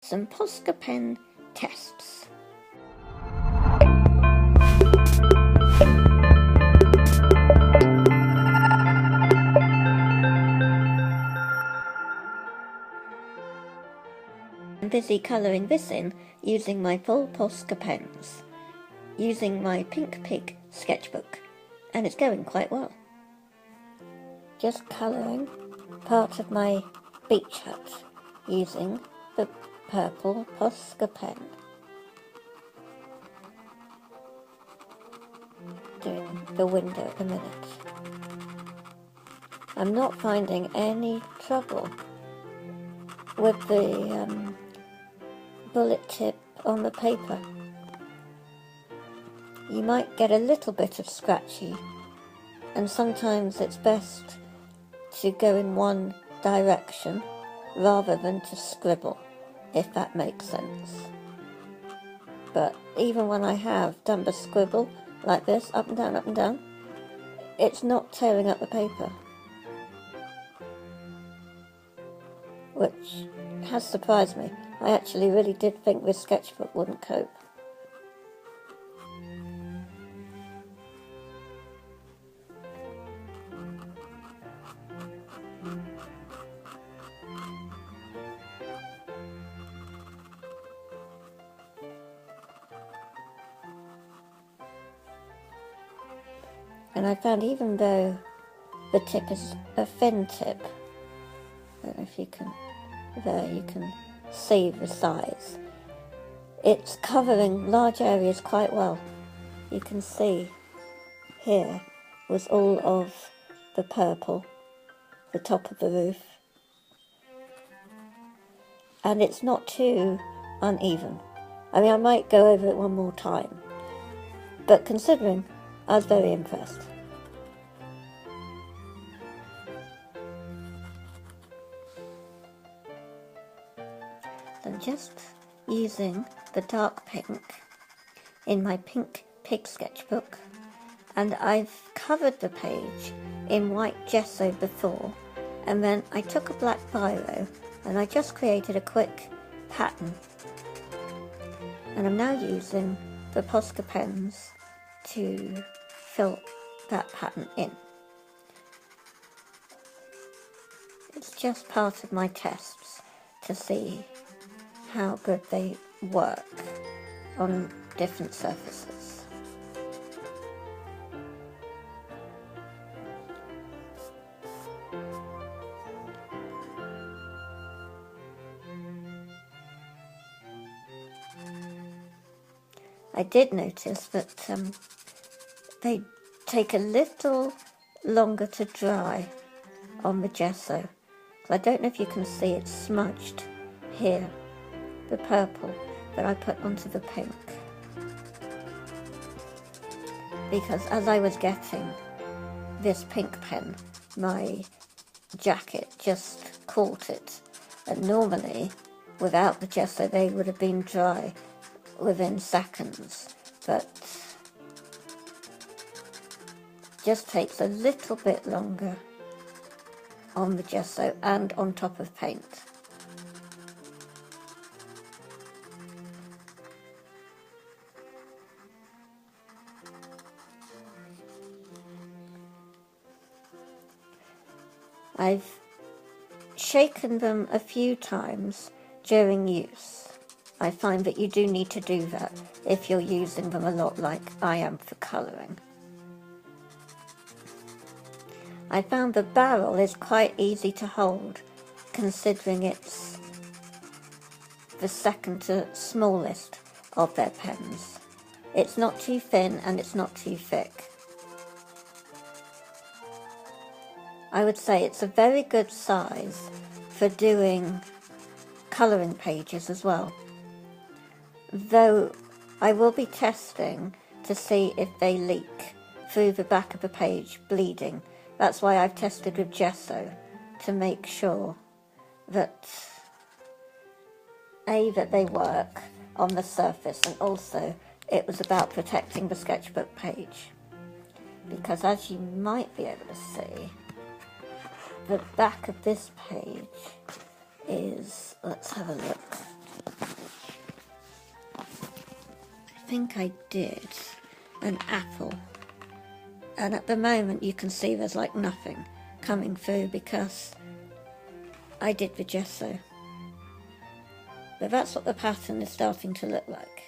Some POSCA pen tests. I'm busy colouring this in using my full POSCA pens, using my Pink Pig sketchbook, and it's going quite well. Just colouring part of my beach hut using the purple POSCA pen. Doing the window at the minute. I'm not finding any trouble with the bullet tip on the paper. You might get a little bit of scratchy, and sometimes it's best to go in one direction rather than to scribble, if that makes sense. But even when I have done the scribble like this, up and down, it's not tearing up the paper, which has surprised me. I actually really did think this sketchbook wouldn't cope. And I found, even though the tip is a thin tip, I don't know if you can, there you can see the size, it's covering large areas quite well. You can see here was all of the purple, the top of the roof, and it's not too uneven. I mean, I might go over it one more time, but considering, I was very impressed. I'm just using the dark pink in my Pink Pig sketchbook, and I've covered the page in white gesso before, and then I took a black biro and I just created a quick pattern, and I'm now using the POSCA pens to fill that pattern in. It's just part of my tests to see how good they work on different surfaces. I did notice that they take a little longer to dry on the gesso. I don't know if you can see it smudged here, the purple that I put onto the pink. Because as I was getting this pink pen, my jacket just caught it. And normally, without the gesso, they would have been dry within seconds, but just takes a little bit longer on the gesso and on top of paint. I've shaken them a few times during use. I find that you do need to do that if you're using them a lot like I am for colouring. I found the barrel is quite easy to hold, considering it's the second to smallest of their pens. It's not too thin and it's not too thick. I would say it's a very good size for doing colouring pages as well. Though I will be testing to see if they leak through the back of the page, bleeding. That's why I've tested with gesso, to make sure that that they work on the surface, and also it was about protecting the sketchbook page. Because as you might be able to see, the back of this page is, let's have a look. think I did an apple. And at the moment you can see there's like nothing coming through because I did the gesso. But that's what the pattern is starting to look like.